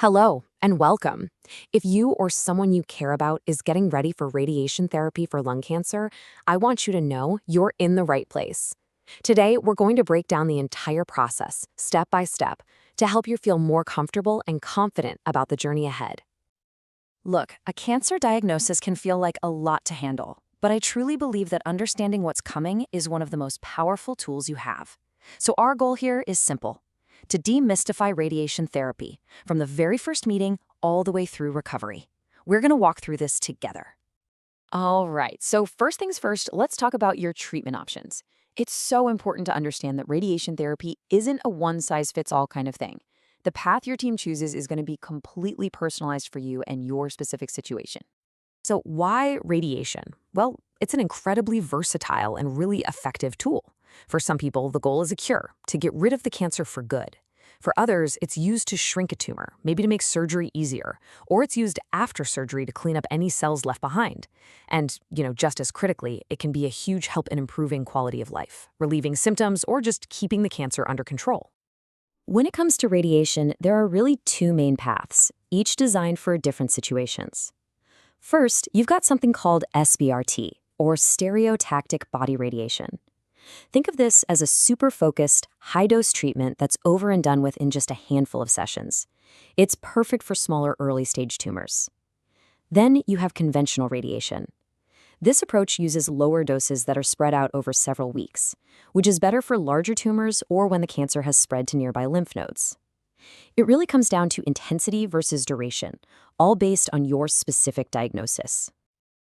Hello and welcome. If you or someone you care about is getting ready for radiation therapy for lung cancer, I want you to know you're in the right place. Today, we're going to break down the entire process, step by step, to help you feel more comfortable and confident about the journey ahead. Look, a cancer diagnosis can feel like a lot to handle, but I truly believe that understanding what's coming is one of the most powerful tools you have. So our goal here is simple: to demystify radiation therapy, from the very first meeting all the way through recovery. We're going to walk through this together. All right, so first things first, let's talk about your treatment options. It's so important to understand that radiation therapy isn't a one-size-fits-all kind of thing. The path your team chooses is going to be completely personalized for you and your specific situation. So why radiation? Well, it's an incredibly versatile and really effective tool. For some people, the goal is a cure, to get rid of the cancer for good. For others, it's used to shrink a tumor, maybe to make surgery easier, or it's used after surgery to clean up any cells left behind. And, just as critically, it can be a huge help in improving quality of life, relieving symptoms, or just keeping the cancer under control. When it comes to radiation, there are really two main paths, each designed for different situations. First, you've got something called SBRT, or Stereotactic Body Radiation. Think of this as a super-focused, high-dose treatment that's over and done with in just a handful of sessions. It's perfect for smaller early-stage tumors. Then you have conventional radiation. This approach uses lower doses that are spread out over several weeks, which is better for larger tumors or when the cancer has spread to nearby lymph nodes. It really comes down to intensity versus duration, all based on your specific diagnosis.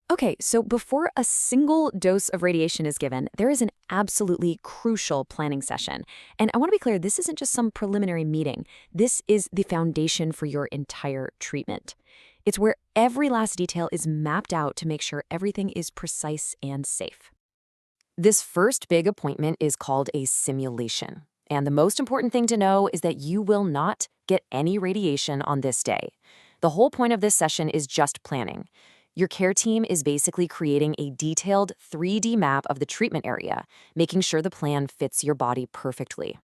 Okay, so before a single dose of radiation is given, there is an absolutely crucial planning session. And I want to be clear, this isn't just some preliminary meeting. This is the foundation for your entire treatment. It's where every last detail is mapped out to make sure everything is precise and safe. This first big appointment is called a simulation. And the most important thing to know is that you will not get any radiation on this day. The whole point of this session is just planning. Your care team is basically creating a detailed 3D map of the treatment area, making sure the plan fits your body perfectly.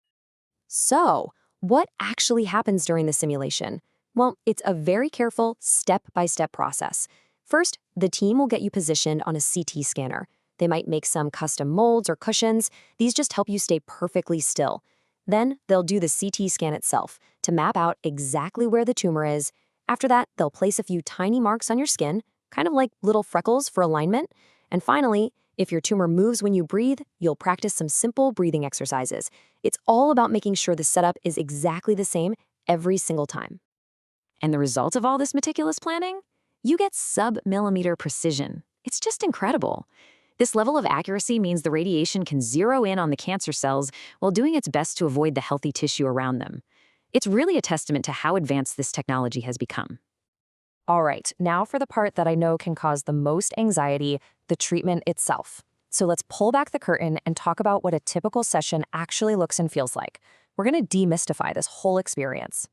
So, what actually happens during the simulation? Well, it's a very careful, step-by-step process. First, the team will get you positioned on a CT scanner. They might make some custom molds or cushions. These just help you stay perfectly still. Then, they'll do the CT scan itself to map out exactly where the tumor is. After that, they'll place a few tiny marks on your skin, kind of like little freckles for alignment. And finally, if your tumor moves when you breathe, you'll practice some simple breathing exercises. It's all about making sure the setup is exactly the same every single time. And the result of all this meticulous planning? You get sub-millimeter precision. It's just incredible. This level of accuracy means the radiation can zero in on the cancer cells while doing its best to avoid the healthy tissue around them. It's really a testament to how advanced this technology has become. All right, now for the part that I know can cause the most anxiety, the treatment itself. So let's pull back the curtain and talk about what a typical session actually looks and feels like. We're going to demystify this whole experience.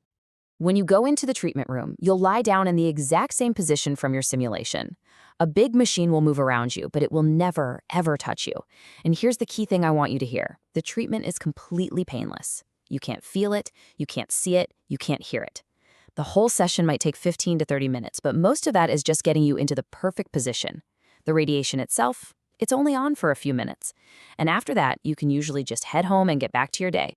When you go into the treatment room, you'll lie down in the exact same position from your simulation. A big machine will move around you, but it will never, ever touch you. And here's the key thing I want you to hear. The treatment is completely painless. You can't feel it, you can't see it, you can't hear it. The whole session might take 15 to 30 minutes, but most of that is just getting you into the perfect position. The radiation itself, it's only on for a few minutes. And after that, you can usually just head home and get back to your day.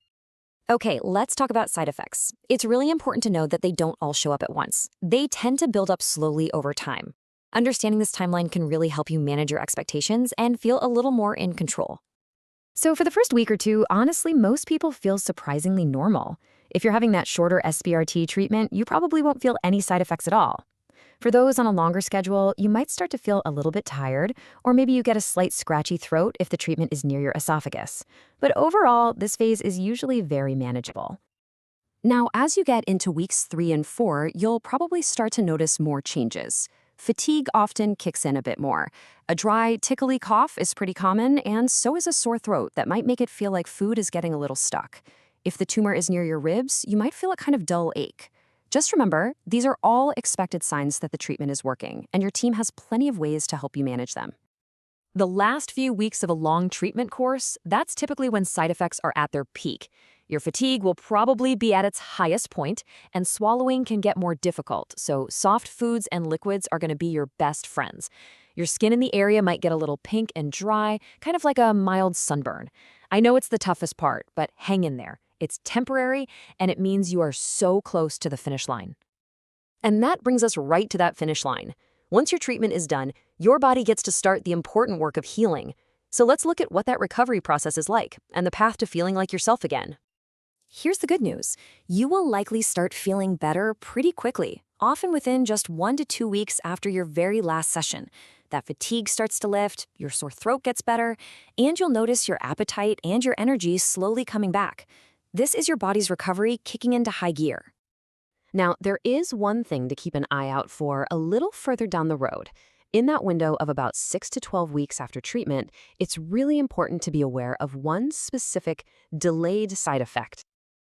Okay, let's talk about side effects. It's really important to know that they don't all show up at once. They tend to build up slowly over time. Understanding this timeline can really help you manage your expectations and feel a little more in control. So for the first week or two, honestly, most people feel surprisingly normal. If you're having that shorter SBRT treatment, you probably won't feel any side effects at all. For those on a longer schedule, you might start to feel a little bit tired, or maybe you get a slight scratchy throat if the treatment is near your esophagus. But overall, this phase is usually very manageable. Now, as you get into weeks 3 and 4, you'll probably start to notice more changes. Fatigue often kicks in a bit more. A dry, tickly cough is pretty common, and so is a sore throat that might make it feel like food is getting a little stuck. If the tumor is near your ribs, you might feel a kind of dull ache. Just remember, these are all expected signs that the treatment is working, and your team has plenty of ways to help you manage them. The last few weeks of a long treatment course, that's typically when side effects are at their peak. Your fatigue will probably be at its highest point, and swallowing can get more difficult, so soft foods and liquids are going to be your best friends. Your skin in the area might get a little pink and dry, kind of like a mild sunburn. I know it's the toughest part, but hang in there. It's temporary, and it means you are so close to the finish line. And that brings us right to that finish line. Once your treatment is done, your body gets to start the important work of healing. So let's look at what that recovery process is like and the path to feeling like yourself again. Here's the good news. You will likely start feeling better pretty quickly, often within just 1 to 2 weeks after your very last session. That fatigue starts to lift, your sore throat gets better, and you'll notice your appetite and your energy slowly coming back. This is your body's recovery kicking into high gear. Now, there is one thing to keep an eye out for a little further down the road. In that window of about 6 to 12 weeks after treatment, it's really important to be aware of one specific delayed side effect.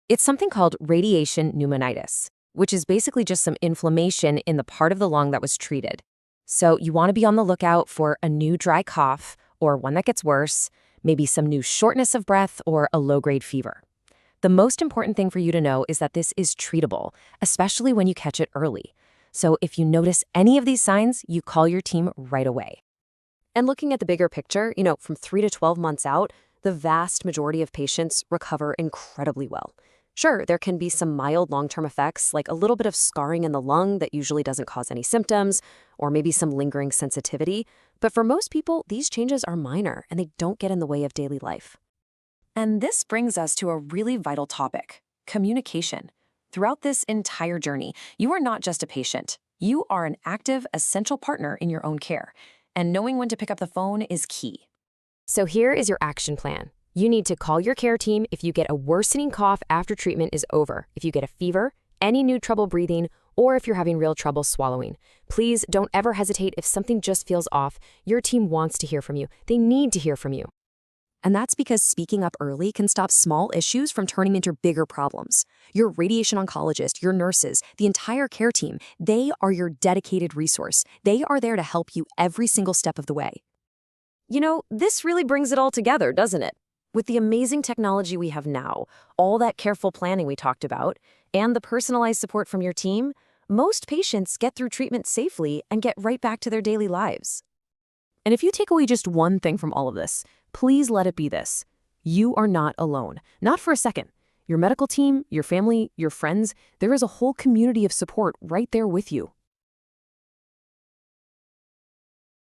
It's something called radiation pneumonitis, which is basically just some inflammation in the part of the lung that was treated. So you want to be on the lookout for a new dry cough or one that gets worse, maybe some new shortness of breath or a low-grade fever. The most important thing for you to know is that this is treatable, especially when you catch it early. So if you notice any of these signs, you call your team right away. And looking at the bigger picture, from 3 to 12 months out, the vast majority of patients recover incredibly well. Sure, there can be some mild long-term effects, like a little bit of scarring in the lung that usually doesn't cause any symptoms, or maybe some lingering sensitivity. But for most people, these changes are minor and they don't get in the way of daily life. And this brings us to a really vital topic, communication. Throughout this entire journey, you are not just a patient. You are an active, essential partner in your own care. And knowing when to pick up the phone is key. So here is your action plan. You need to call your care team if you get a worsening cough after treatment is over, if you get a fever, any new trouble breathing, or if you're having real trouble swallowing. Please don't ever hesitate if something just feels off. Your team wants to hear from you. They need to hear from you. And that's because speaking up early can stop small issues from turning into bigger problems. Your radiation oncologist, your nurses, the entire care team, they are your dedicated resource. They are there to help you every single step of the way. This really brings it all together, doesn't it? With the amazing technology we have now, all that careful planning we talked about, and the personalized support from your team, most patients get through treatment safely and get right back to their daily lives. And if you take away just one thing from all of this, please let it be this. You are not alone. Not for a second. Your medical team, your family, your friends, there is a whole community of support right there with you.